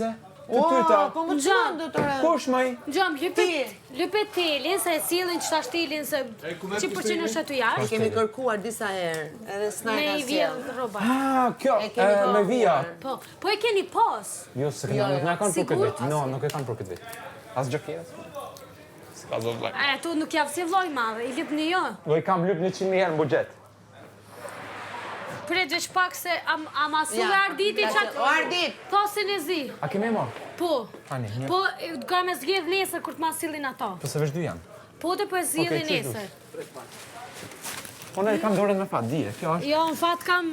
valize? Të tyta. Po më çon doktore. Kush maj? Gjam, lypet telin, se cilin qëta shtilin, se që përqin është aty jashtë. E kemi kërkuar disa herë, edhe s'na ka sjell. Me i roba. Kjo, me vija. Po e keni pas. Jo, se këna, nuk na kanë për këtë vit. No, nuk e kanë për këtë vit. As gjokjes. S'ka do vlaj. Tu nuk javë si vloj madhe, i lyp një jo. Do i kam lyp 100.000 herë në buxhet. Pret veç pak se ama su e Arditi qatë... O Ardit! Thosin e zi. A kemi marrë? Po. Ani, një. Po, ka me zgjedh nesër kur t'ma sillin ato. Po se veç 2 janë. Po të po e zgjidhin nesër. Po ne i kam dorën me fat, dije, kjo është. Jo, në fat kam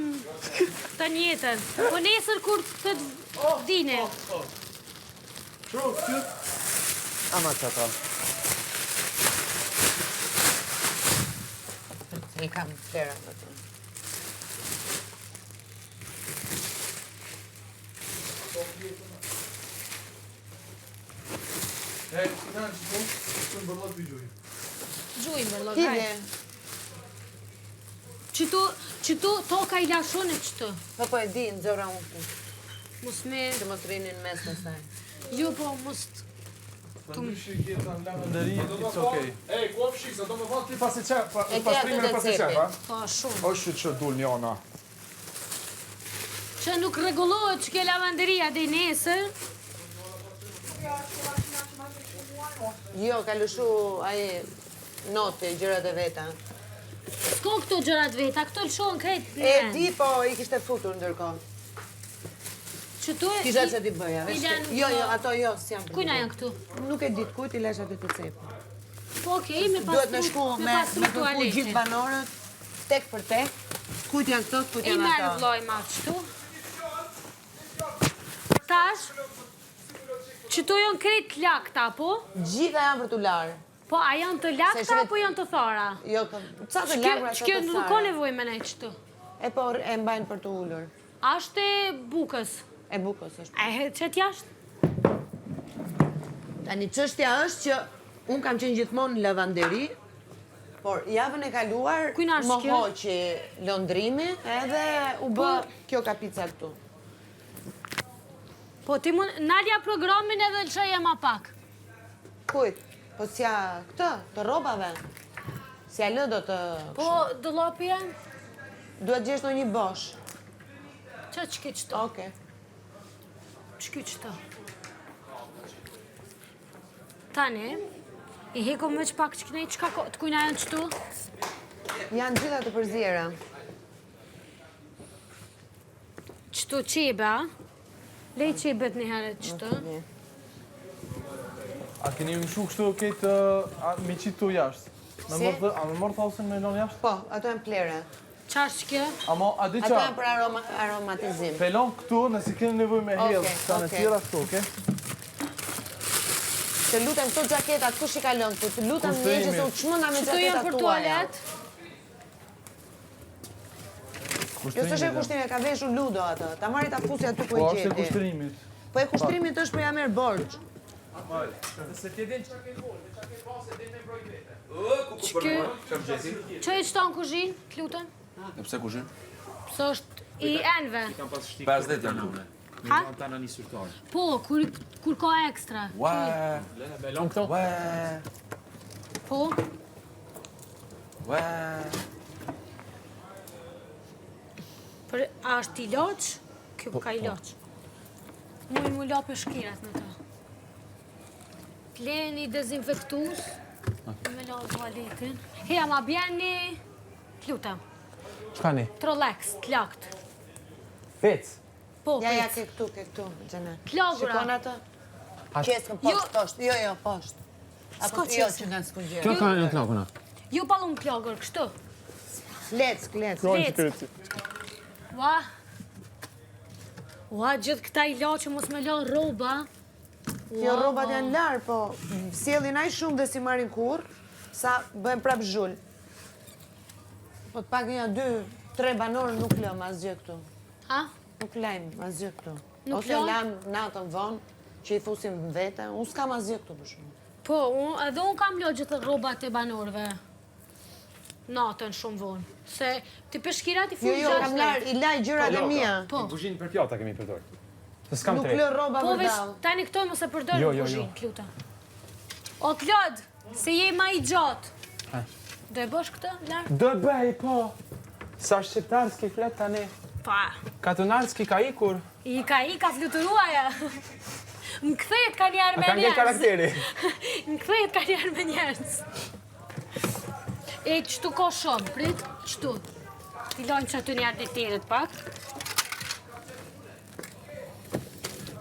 të njetën. Po nesër kur të dine. Ama qëta. I kam flera më të. Gjuj, mërlo, gaj. Qëtu toka i lashon e qëtu. Po e di, në zora unë. Mus me... Që mos rinin mes në saj. Jo, po, mus... It's okay. Ej, ku ofshik, sa do më falë ti pastrimin e pasi qef, a? Po, shumë. O shqy që dul njona. Që nuk regulohet që ke lavanderia dhe nesër. Jo, ka lëshu aje note, gjërat e veta. S'ko këto gjërat veta, këto lëshon krejt. E di, po i kishte futur ndërkohë. Qëtu e... Kisha që ti bëja, veç. Jo, ato jo, s'jam për. Kujna janë këtu? Nuk e ditë kujt, i lesh aty të cepë. Po, okej, me Duhet me shku, me kërku tualetin. gjithë banorët, tek për tek. Kujt janë këto, kujt I janë merë ato. vloj ma qëtu. Tash, qëtu janë krejt lakta, po? Gjitha janë për t'u larë. Po, a janë të lakta, apo janë të thora? Jo, ca të lagra, ca Shkjo të nuk ka thara. nevoj me ne qëtu. E por e mbajnë për të ullur. Ashtë e bukës. E bukës është. E qëtë jashtë? Tani çështja është që unë kam qenë gjithmonë në lavanderi, por javën e kaluar Kujna është më kjo? hoqi londrimi edhe u bë kjo kapica këtu. Po, ti mund nalja programin edhe lëshoje ma pak. Kujt? Po s'ja këtë, të rrobave. S'ja lë do të... Po, dëllopi janë? Duhet gjesh në një bosh. Që qëki qëto? Oke. Qëki qëto? Tani, i heko me që pak qëknej, të kujna janë qëtu? Janë gjitha të përzjera. Qëtu qebe, a? Lej qebet një herët qëtu. A keni më shu kështu këtë mi qitë tu jashtë? A me mërë thalësën me lon jashtë? Po, ato janë plere. Qa është kjo? Amo, a di Ato qa? janë për aromatizim. Pelon këtu nësi keni nevoj me hedhë, ka në tjera këtu, oke? Të lutem këto gjaketat, kush i kalon këtu? Të lutem një që se unë qmënda me Qëtu janë gjaketat për tuaja. tualet? Jo s'është e kushtrimit, ka veshur Ludo atë. Ta marri ta fusi aty ku Po, e është e gjeti. kushtrimit. Po e kushtrimit është për ja merë borç. Që e qëto në kuzhin, të lutën? E pse kushin? Pësë është i enve. 50 janë lune. Ha? Tana një syrtar. Po, kur ka ekstra. Ua! Belon këto? Ua! Po, Ua! a është i loq? Kjo ka i loq. Mujnë mu lope shkirat në ta. T'leni dezinfektus. Me lo toaletin. Heja, ma bjeni... T'lutem. Qka ni? Trolex, t'lakt. Fec. Po, Ja, pec. ke këtu, Gjene. T'logura. Shikon atë? Qeskën poshtë. Jo, poshtë. Apo S'ko jo qeskën. që nga s'kungjera. Kjo ka një klokuna. Ju palun plogër, kështu. Leck. Lec. Ua, gjithë këta i lo që mos me lo roba. Jo, robat janë larë, po sjellin aq shumë dhe si marrin kurr, sa bëhen prap zhull. Po të pak një 2-3 banorë nuk lëm asgjë këtu. Ha? Nuk lajmë asgjë këtu. Nuk Ose lëm? lam natën vonë, që i fusim vete. Unë s'kam asgjë këtu për shumë. Po, edhe unë kam lo gjithë robat e banorëve. Natën shumë vonë. Se ti peshkirat i funë Jo, kam larë, i laj gjërat e mia. Po. Kuzhinë për pjata kemi përdor. Se s'kam Nuk tre. lë rroba Po vesh, vërdall. tani këto mos e përdor Jo, në jo, kuzhinë, jo. Kluta. O Klod, se je ma i gjatë. Do e bosh këtë, larg? Do bëj, po. Sa shqiptar s'ki flet tani. Pa. Katunarski ka ikur. I ka fluturuaja. Më kthehet ka njerë A me ka ngel njerës. karakteri. Më kthehet ka njerë me njerës. E, qëtu ko shumë, prit, qëtu. Ti lojnë që aty njerë të tjerët pak.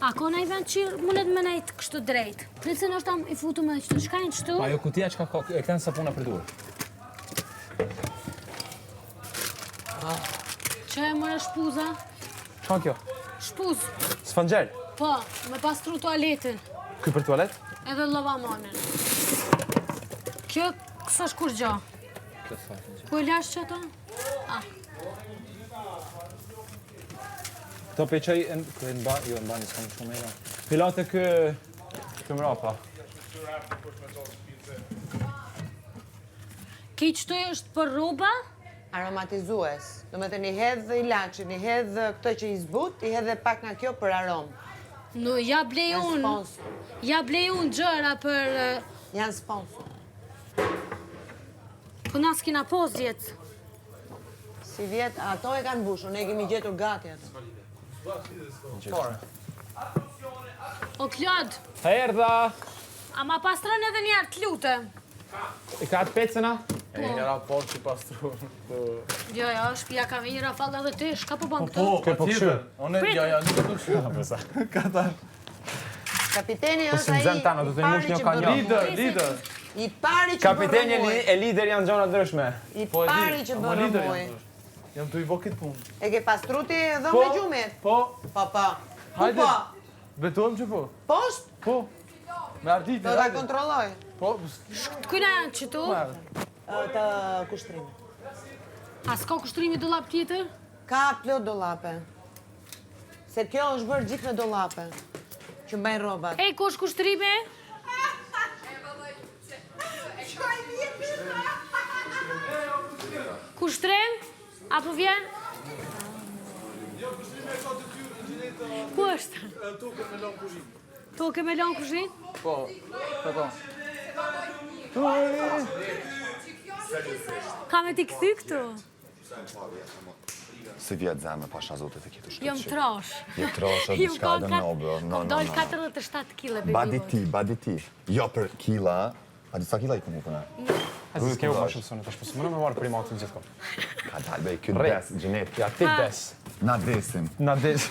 A ko na i vend që mundet me nejtë kështu drejt. Prit se në është tam i futu me qëtu, shkajnë qëtu. Pa jo kutia që ka kokë, e këten sapuna për dur. Që e mërë shpuza? Shka kjo? Shpuz, Sfangjel. po, me pastru tualetin. Ky për tualet? Edhe lavamonin. Kjo, kësa është kur gjo? Ku e lash që ato? To peqaj, kë e mba, jo e mba një s'kam shumë e da. Pilate kë mrapa. Ki qëtu është për rroba? Aromatizues. Do me të një hedhë ilaçin, i hedhë këtë që i zbut, i hedhë pak nga kjo për aromë. No, ja blej Janë unë. sponsor. Ja blej unë gjëra për... Janë sponsor. Po na s'kina pos djetë. Si vjetë, ato e kanë bushur, ne kemi gjetur gati ato. O Klod, Erdha! a ma pastron edhe njerë të lutem. I ka atë pecëna? E njëra por që pastru. Jo, shpia ka me një rafal edhe ty, shka po ban Po, këto? po tjetër. Unë, ja, nuk e të shumë. Kata. Kapiteni Po është si ai nxen tana, do të mush një ka një. Lider. I pari që Kapiteni bërë muj. e lider janë gjona ndryshme. I Po e di. pari që Ama bërë lider muj. jam. Jam të i vokit punë. E ke pastruti dhëmë e gjumit? Po, Po. hajde. Po. Betojmë që po. Poshtë? Po. Me arditi, Do ta hajde. kontrolloj. Po, Kujna janë qëtu? Të kushtrim. A s'ka kushtrimi dollap tjetër? Ka plot dollape. Se kjo është bërë gjithë me dollape. Që mbajnë rrobat. Ej, ku është kushtrimi? Kushtrim? Apo vjen? Ku është? Tukë me lonë kuzhinë. Toke me lanë kuzhinë? Po, po. Ka me t'i këthy këtu? Si vjetë zemë, pasha zotit e kitu shkëtë Jom trash. Je trosha dhe shka edhe nobë. Kom dojnë 47 kile, Badi ti. Jo për kila. A di sa kila i këmu përne? A si s'ke u ma shumë sonë, tash po s'mënë me marë primatin gjithko. Ka dalë bej, këtë des, gjenet. Ja, ti des. Na desim. Na des.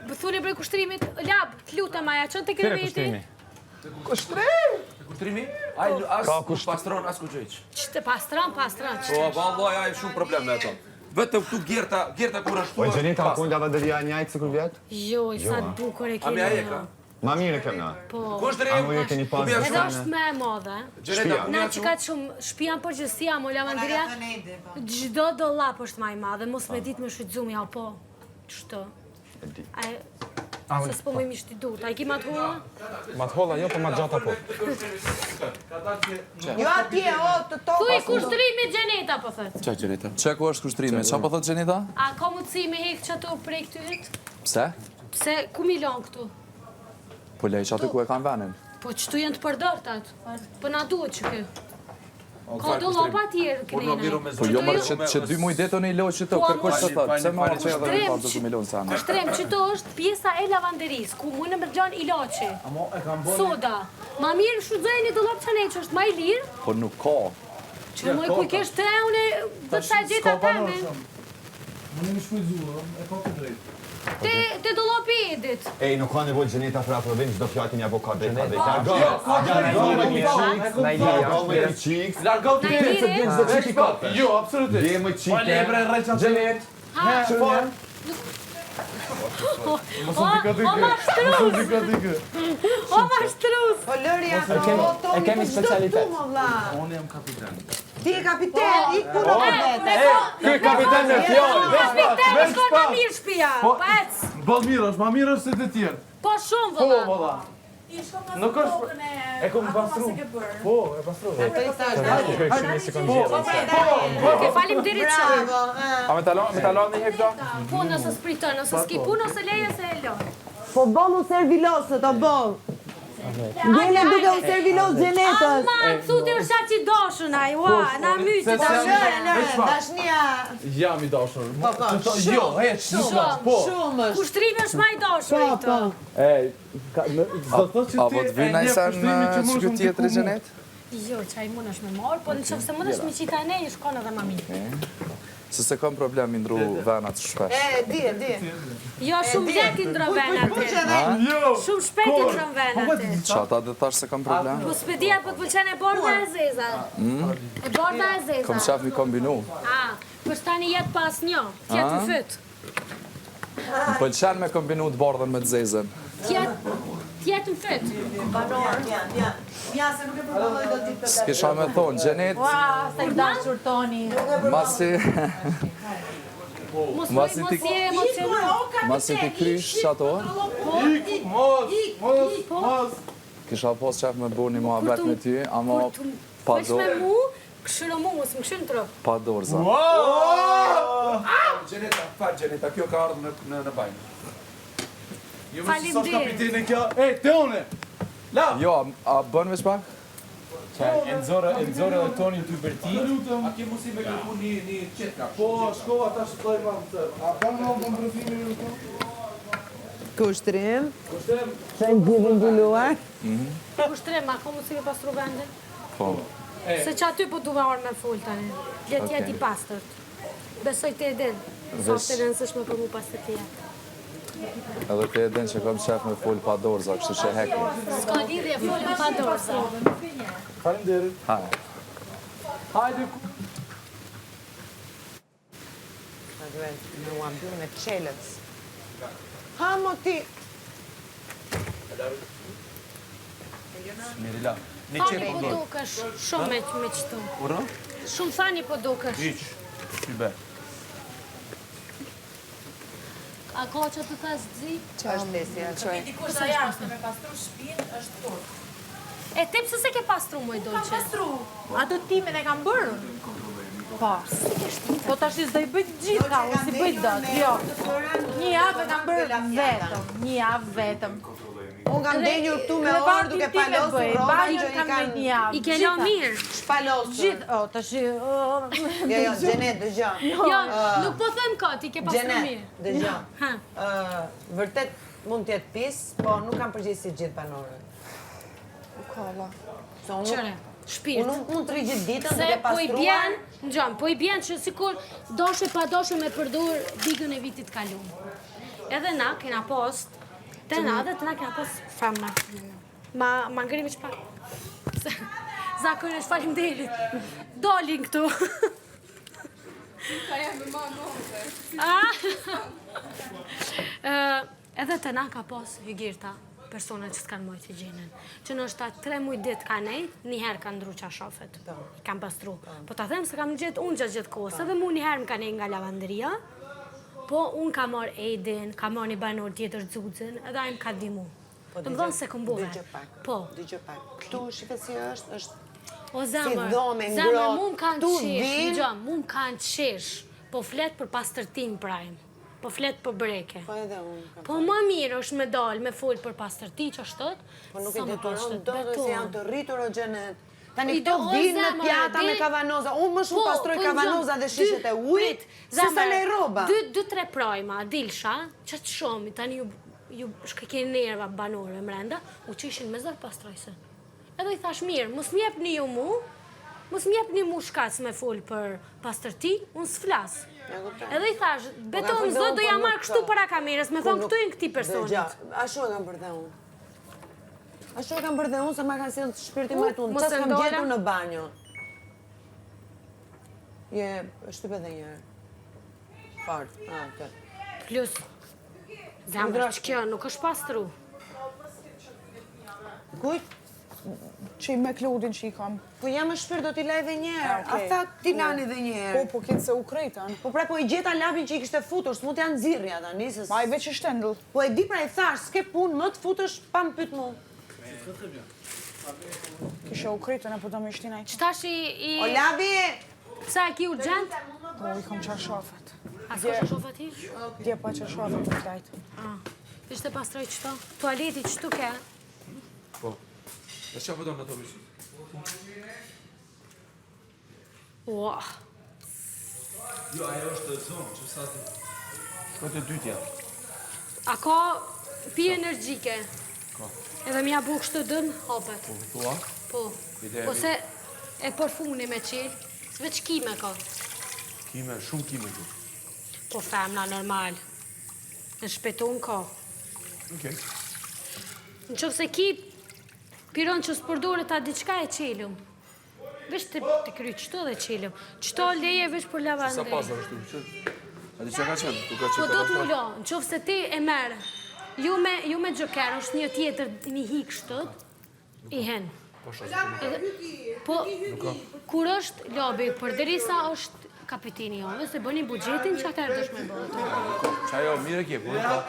Bëthuni për kushtrimit, lab, të lutem aja, qënë të Kire kene kushtimi? Kushtrimi? Ai as Ka nuk pastron as ku gjëj. Qëtë pastran, Po, vallaj, ai shumë problem me ato. Vetëm këtu gerta kur është Po e gjenita a kujnë da vaderia njajtë se kur vjetë? Jo, i sa të bukur e A me ai e ka? Ma mire kem na. Po. Kushtri? A mu e keni pas Edhe dhe është me e madhe. Gjereta ku Na ja që ka shumë shpia në përgjësia, mo lavanderia, gjdo dollap është ma i madhe, mos me dit me shrydzumi, a po, qëto. Se s'po me mishti dut, a i ki matë hua? Ma të holla jo, po ma të gjata po. Jo atje, o, të topa. Thuj kushtrimi gjeneta, po thët. Qa gjereta? Që ku është kushtrimi? Qa po thot Gjenita? A ka mundësi me hek që ato prej këtyrit? Pse? Pse, ku mi lanë këtu? Po lej që aty ku e kanë venin. Po qëtu jenë të përdortat, po na duhet që kë. Ka dollapa tjerë kënene. Po jo mërë që 2 muj deto një loj që të kërkosh të thot. Pse ma që edhe në papë të milion sa në. Kushtrim, qëto është pjesa e lavanderis, ku mune me gjanë ilaçi. Soda. Ma mirë shudzoje një dollap që ne që është ma i lirë, Po nuk ka. që moj ku kesh të une, dhe të sa gjitha temin. Më një shkujzuar, e ka të drejtë. Te dollapi edit. Ej, nuk ka nevojë gjenita për aprovim, çdo fjalë një avokat drejt ka drejt. Largo me Najliri, Jo, absolutisht. Je më Po çike. lebre rreqa Gjenet. o ma shtruz, o ma shtruz. Po lëri ato, e kemi specialitet. Unë jam kapitan. Ti e kapiten, ik puno për vete. Ky kapitan me fjollë. Respektem, shkon ma mirë shpia, Po. pa ec. Ball mirë është, ma mirë është se të tjerë. Po shumë, Po, vëlla. valla. Nuk është... E kom pastru. Po, e pastru. Ato i thash, Kështu një sekondë gjera. Okej, faleminderit shumë. bravo. A me talon një hek do? Po nëse spriton, nëse s'ki punë ose leje se e lon. Po bom u servilosët, o bom. Gjene duke u servilos gjenetës. Ama, cuti është qa që i doshën aj, ua, na myqit. Dashnia. Jam i dashur. Po, Jo, heq, nuk është, po. Shumë është. Kushtrimi është ma i doshën i të. Do të thotë që A po të vyna i sa në çka tjetër xhenet? Jo, qaj mund është me marë, po në qëfë se mund është me qita e ne, i shkon edhe ma mirë. Se se kam problem i ndru venat shpesh. Di. Jo, shumë vjet i ndro venat e. Shumë shpejt i ndro venat e. Qa ta dhe thash se kam problem? Po s'pedia, po të pëlqen e borda e zeza. E borda e zeza. Kom qaf mi kombinu. Për tani jetë pas një, tjetë në fyt. Më pëlqen me kombinu të bardhen me të zezën. Tjetë në fyt. Ja, se nuk e përbëlloj do ditë të S'kisha me thonë, Gjenet, Ua, sa i dashur Toni. masi... Masi ti... Mos je emocional. Masi ti krysh që ato, Mos. kisha pos qef me bu një muhabet me ty, ama pa Vesh me dorë, mu, këshyro mu, mos më këshyro në trop. pa dorëza. Gjeneta, kjo ka ardhë në bajnë. Jo, më si sa Faleminderit. kapiteni kjo. Teone! La! Jo, a bën veç pak? E nxorë dhe Tonin ty Berti. A ke musi me kërku një qetka? Po, shkova ta shpëtoj ma më të. A ban më bën përfimin në to? Kushtrim. Kushtem? Që në gjithë mbuluar. Kushtrim, ako mos i me pastru vendin? Po. Se që aty po duve orë me full tani. Let jetë i pastërt. Besoj të edin. Sa të rëndësishme për mu pas të tjetë. Edhe te e din që kam qef me full pa dorëza, kështu që hekim. Ska lidhje full pa dorsa. Faleminderit. Hajde. Hajde. Në duhet në uambyr me qelës. Ha, mo ti. Mirila. Thani po dukesh shumë me qëtu. Ura? Shumë thani po dukesh. Hiq. Shqibe. A ka që të thash zi? Është desi, ja, qoj. Dikush da jashtë me pastru shpinë është tur. E ti pse se ke pastru moj dolqe? Pastru, ato timin e kam bërë. Po. Po tash s'do i bëj gjithë ka, unë si bëj dot, jo. Një javë kam bërë vetëm, një javë vetëm. Unë kam denjur këtu me orë duke palosur roba që i kanë I ke lo mirë. shpalosur. Gjithë, o, tash... Jo, Gjenet, dëgja. Jo, nuk po them kot, i ke pastru Gjenet, mirë. dëgja. Ha. Vërtet mund t'jetë pis, po nuk kam përgjegjësi gjithë banorët. Se unë Qëre, shpirt. unë nuk mund të rri gjithë ditën Se duke po i bjen, pastruar. nxëm, po i bjen që sikur doshe pa doshe me përdur digën e vitit kalum. Edhe na kena post, te na dhe të na kena post famna. Ma ngrimi që pak. Zakonisht faleminderit. Dolin këtu. Ka jam me ma Edhe të na ka pos hygirta personat që s'kanë mojtë higjienën. Që në është 3 muj ditë ka nejt, njëherë ka ndru qa shofet. I kam pastru. Po ta them se kam gjithë unë gjithë kohës, edhe mu njëherë më ka nejt nga lavanderia, po unë ka marrë Edin, ka marrë një banor tjetër Xuxin, edhe ajmë ka dimu. Të më dhonë se këmbuve. Dëgjë pak. Po. Dëgjë pak. Këtu shife si është O zemër, dhome, zemër, ngrohtë, mu më kanë tu qish, vin. gjë, mu më kanë qish, po flet për pastërtim prajmë, po flet për breke. Po edhe unë kam. Po më mirë është me dalë, me full për pastërti që ashtot, Po nuk e sa më detyron pashtet, do dhe se janë të rritur o Gjenet. Tani I këto do, o, vinë me zemër, pjata me di- kavanoza. Unë më shumë Po, pastroj po, kavanoza nxëm, dhe shishet e ujit, se sa zemër, lej roba. 2-3 projma, dilsha, që të shumë, tani ju shkëkeni nerva banore mrenda, u qishin me zërë pastrojse. Edhe i thash mirë, mos m'jepni ju mu, mos m'jepni mu shkac me full për pastërti, unë s'flas. Edhe i thash, beton folë dhe zot unë, do po ja nuk marrë kështu ka. para kamerës, me thonë këtu e në këti Dëgja, personit. ashtu e kam bërë dhe unë. Ashtu e kam bërë dhe unë, se ma ka sjellë shpirti më tunë. Mos Qas e kam ndola? gjetur në banjo. Je, shtype dhe njerë. Fart, të. Plus, zemër, që kjo nuk është pastru. Kujt? Që i me Klodin që i kam. Po jam e shpirt do t'i laj dhe njerë. A Okej. tha t'i lani dhe njerë. Po kitë se u krejtan. Po pra, po i gjeta lapin që i kishte futur, s'mund t'janë zirja tani, se... Ma i veç i shtendl. Po e di pra i thash, s'ke punë, më të futësh pa më pyt mu. Kisha u kritën e po do më shtinaj. Qëtash i... O labi! Psa e ki urgent? Po, i kom qarshafet. A s'ka shofat ti? Dje pa qarshafet të flajtë. Ishte pastroj qëto? Tualeti qëtu ke? Po. E çfarë po do në ato mish? Ua. Jo, ajo është zonë, që sa ti... Shko të dytja. A ka pi energjike? Edhe mja bu kështu dëm, hapet. Po, thua? Po. Ose e përfuni me qilë, s'veç kime ka. Kime, shumë kime tu. Po femna normal. Në shpetun ka. Okej. Në qofë se ki piron që s'përdore ta diçka e qilëm. Vesh të kry qëto dhe qilëm. Qëto leje vesh për Sa lavandë. pasër është tu, që... A di që ka qenë? Tu ka Po qenë do të katastrof? mullo, në qofë se ti e merë. Ju me gjoker, është një tjetër një hik shtët, i hen. Po, kur është lobi, për derisa është kapitini jove, se bëni bugjetin që atër dësh me bëtë. Qa jo, mire kje, po, po.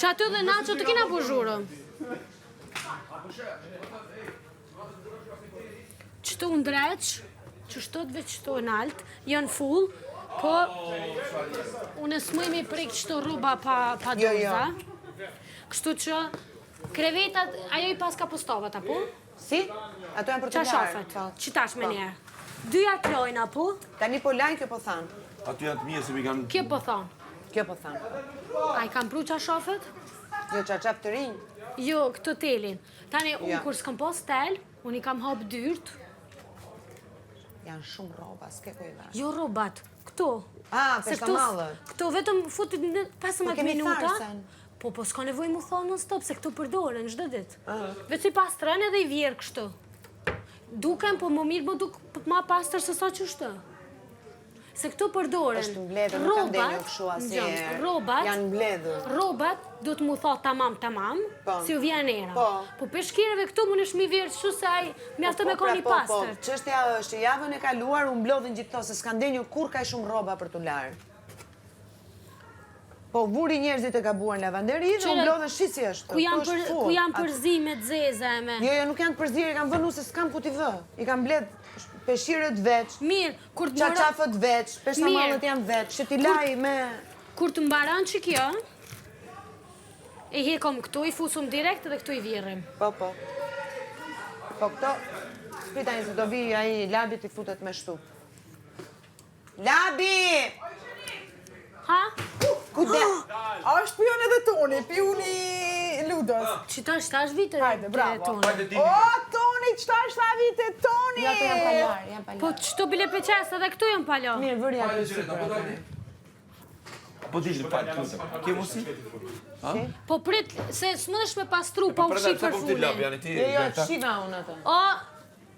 Që aty dhe na që të kina përgjurëm. Qëtu ndreq, që shtët veç qëtu në alt, janë full, po unë s'mujmi prik qëtu rruba pa doza. Kështu që krevetat, ajo i pas ka postavat, apo? Si? Ato janë për të Qa larë. shafet? Qitash me njerë. Dyja klojnë, apo? Tani po lajnë kjo po thanë. Aty janë të mije se mi kanë... Kje po thonë? Kjo po thanë. A i kam pru qa shafet? Jo qaqap të rinj. Jo, këtë telin. Tani, unë Ja. kur s'kam pos tel, unë i kam hap dyrt. Janë shumë roba, s'ke po i varë. Jo robat, këto. Se peshka këto- mallët. Këto vetëm futit në 15 kemi minuta. tharsen. Po s'ka nevoj mu thonë non stop, se këto përdoren çdo ditë. Veç i pastren edhe i vjerë kështu. Duken, po më mirë, po duk ma pastër se sa qështë. Se këto përdoren. Është mbledhur, nuk kam denjë kështu asnjëherë. Robat, Janë mbledhur. robat do të mu tha tamam, Po. si u vjen era. Po. Po peshkireve këtu më nësh mi vjerë kështu se ai mjaftë me ka një pastër. Çështja është, javën e kaluar u mblodhin gjithë këto, se s'kan denjur kur ka shumë rroba për t'u larë. Po vuri njerëzit e gabuar në lavanderi dhe u mblodhen shisi është. Ku janë përzime të zeze me... Jo, nuk janë të përzirë, i kam vënë se s'kam ku t'i vë. I kam mbledh peshqirët veç, Mirë, kur të mbaron... qaqafët veç, peshtamallët janë veç, që t'i laj me... Kur të mbaron që kjo, e hekom këtu, i fusum direkt dhe këtu i vjerrim. Po. Po këto, pritani se do vi ai labi t'i futet me shtu. Labi! Ha? Kude? Është pion edhe Toni, pioni Ludos. Qita shtash vite Hajde, bravo. tonë. O, Toni, qëta është ta vite, Toni! Ja, to janë palar, janë palar. Po qëto bile peqes edhe këtu janë palo. Mirë, vërja të si Po për dalli. Po dilë, falë, të Ke mosi? Po prit, se s'mëdesh me pastru, pa u shi për Po ti lap, funin. janë ti... Jo, shiva unë atë.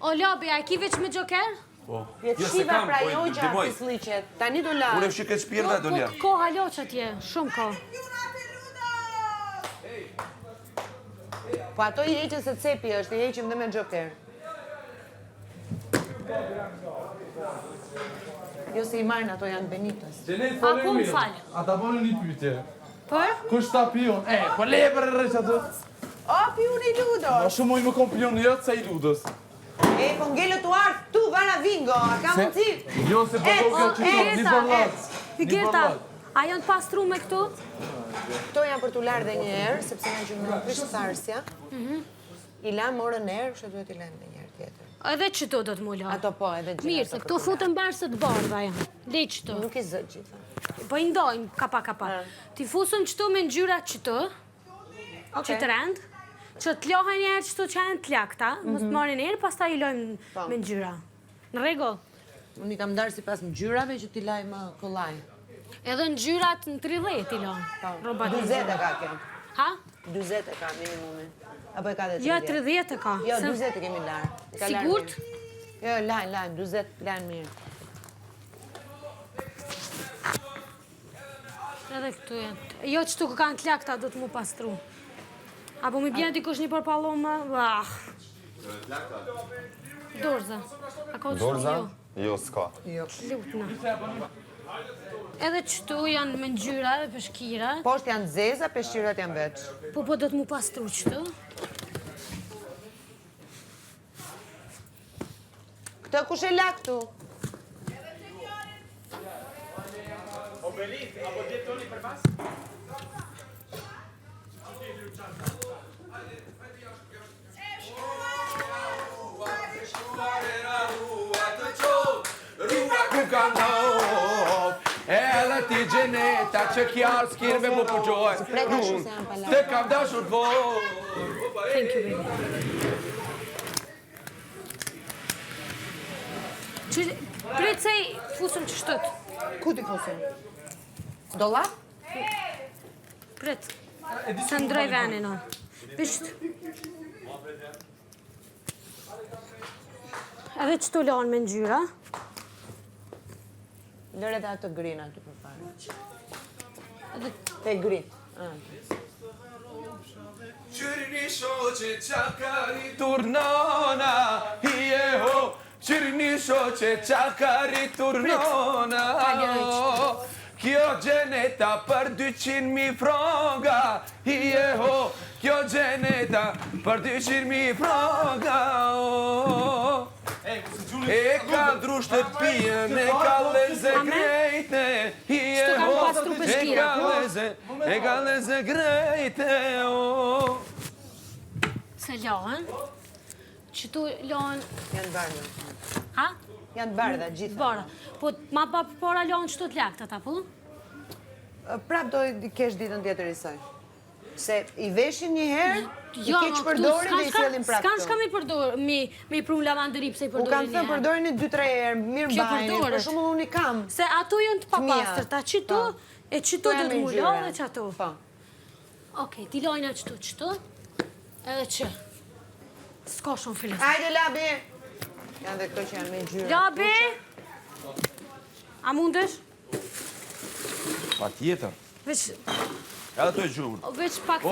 O lobi, a ki veç me gjoker? Po. Jetë Jo, se shiva kam, pra po, jo gjatë ndihmoj. të sliqet. Tani do la. Unë e fshi këtë shpirë dhe do njerë. Ko haloq atje, shumë ko. Po ato i heqen se cepi është, i heqim dhe me gjoker. Jo se i marrin ato janë Benitës. A po më falë. Ata bënë një pyetje. Për? Kush ta pion? Po leje për e rreq atë. O, pioni Ludos! Ma shumë i më kom pion jëtë se i Ludës. E, po ngellë të ardhë tu, vara vingo, a ka mundësi? Jo se po kjo që një përlat. Gerta, a janë të pastru me këtu? Këto janë për t'u larë dhe një herë, sepse në gjumë në prishë tharsja. I lamë orën herë, kështë duhet i lamë dhe një herë tjetër. Edhe qëto do të mullo. Ato po, edhe gjithë. Mirë, se këto futën bërë se të bardha janë. Le qëto. Nuk i zë gjitha. Po i ndojmë kapa. Ti fusën qëto me ngjyra qëto, që të rend, që të lohen njerë qëto që janë të lakta, mos të marrin njerë, pas ta i lojmë me ngjyra. Në rregull? Unë i kam darë si pas ngjyrave që t'i laj më kollaj. Edhe ngjyrat në 30 i lojmë. Robat 20 e ka kjo. Ha? 20 e ka minimumi. Apo e ka dhe 30? Ja, 30 e ka. Jo, Se- 20 e kemi larë. I ka larë Sigurt? mirë. Jo, lajnë, 20 lajnë mirë. Edhe këtu janë. Jo qëtu kë kanë të lakta do të mu pastru. Apo mi bjen dikush një përpallome, bah. Dorza. A ka Dorza? Jo, Jo, s'ka. lutna. Edhe qëtu janë me ngjyra dhe peshkira. Poshtë janë zeza, peshqirat janë veç. Po do të mu pastru qëtu. Këtë kush e la këtu? Ku ka ndodh, edhe ti gjeneta që kjarë s'kirve mu përgjoj. Te kam dashur t'voj. Thank you, baby. Prit se i fusëm që shtët. Ku ti fusim? Dollap? Prit. Se ndroj venin, o. Bisht. Edhe që të lanë me ngjyra. Lëre dhe atë grin aty për fare. Te grin. Qyrini shoqe qakari turnona, hije ho. Qyrini shoqe qakari turnona. Kjo gjeneta për 200.000 fronga, hije ho. Kjo gjeneta për 200.000 fronga. E ka drusht të pijen, e ka leze grejte, e ka leze grejte, Se lanë, që tu lanë... Janë bardha. Ha? Janë bardha, gjitha. Bardha. Po ma pa para lanë që tu të lakët ata, po? Prap do i kesh ditën tjetër i saj. Se i veshin një herë, i Jo, keq përdorin dhe i sjellin prap s'kan këto. shka mi përdor, mi pru lavandëri pse i U përdorin kam thënë përdorin 2-3 herë, mirë Kjo bajni, përdoret. për shumë unë i kam. Se ato jënë të papastër, ta qëtu, e qëtu dhe të mullo dhe që ato. Po. Okej, ti lojna qëtu, edhe që. S'ka shumë filet. Hajde, Labi! Janë dhe këto që janë me ngjyra. Labi! A mundesh? Pa tjetër. Veç, Edhe të e gjurë. veç pak... E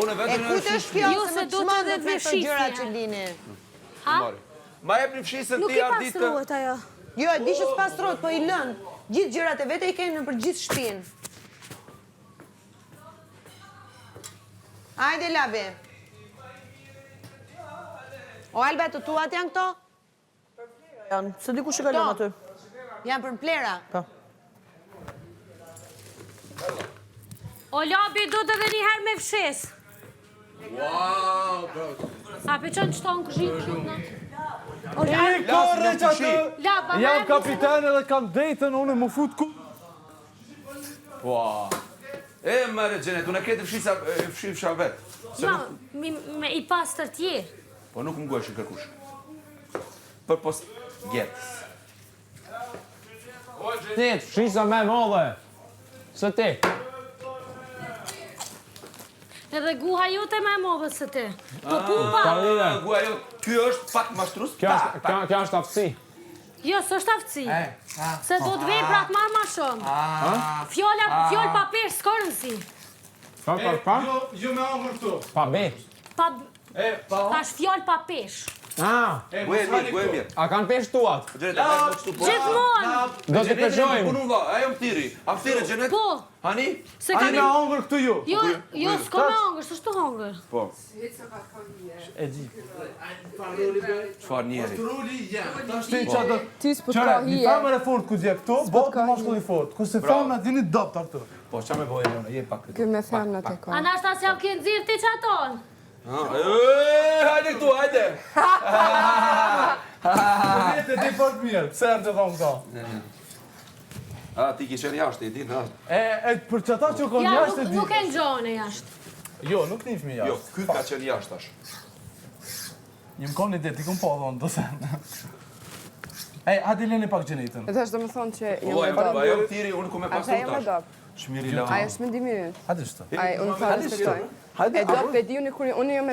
kujt është kjo, Jo, se se më do të çmon dhe dhe me me këto gjëra shifje. që lini. Ha? Ma jep një fshisën Nuk ti i arditë. pastruhet ajo. Jo, e di që s'pastrohet, po i lën. Gjithë gjërat e vete i keni në për gjithë shtëpinë. Hajde, Labi. O, Alba, të tuat janë këto? Janë, se di ku shikalon aty. Janë për plera. O Labi, do të dhe një herë me fshes. Wow, bro. A pe qënë qëto në këshit në? O I Labi, korre që atë, Laba, jam kapitan edhe kam dejtën, unë më fut ku. Wow. E, mërë gjenet, unë e kete fshisha vetë. jo, me i pastër tjerë. Po nuk më gueshin kërkush. Për pos gjetës. Ti, fshisa me modhe. Së ti. Edhe guha jote me modhe se ti. Po pumpa. Gua jo, kjo është pak mashtrus. Kjo është aftësi. Jo, s'është aftësi. Se do të veprat marrë ma shumë. Fjall pa pesh s'ka rëndësi. Pa? Jo me amër këtu. Pa bet. Tash fjall pa pesh. Guaj mirë. A kanë pesh tuat? Gjenet, e bërë kështu po. Gjithmonë. Do të përgjojmë. Punu vla, ajo më tiri. A më tiri, Gjenet? Po. Hani? Se Ani kanë... me amër këtu ju. Jo, s'ka me hongër, s'është të hongër. Po. E di. Qfar njeri? Ti çato. Ti s'po të Qëre, ka një hije. famër e fort ku dje këtu, botë mashkull i fort. Ku se famën atë dini dopt atë. Po, qa me bojë, Leona, je pak. Ky me femnat e ka. Anastasia ke nxirr ti qaton. Hajde këtu, hajde! Vete di fort mirë, pse janë të thonë këto? A, ti ki qenë jashtë, i di në ashtë. E për qëta që konë Ja, jashtë e di. nuk e ngjone jashtë. Jo, nuk nifmi Jo, jashtë. ky ka qenë jashtë tash. Një më konë një ditë, i kom po dhonë, do se. Ej, hadi leni pak gjenitën. E tash do më thonë që jam Po, me ajo dop. më tiri, unë ku me Ata pasu jam me tash. dop. Shmiri Ai Leona. është me 10 minutë. Hadi shtë. Ai unë fa respektoj. Hadi, E dop e di unë kur unë jam me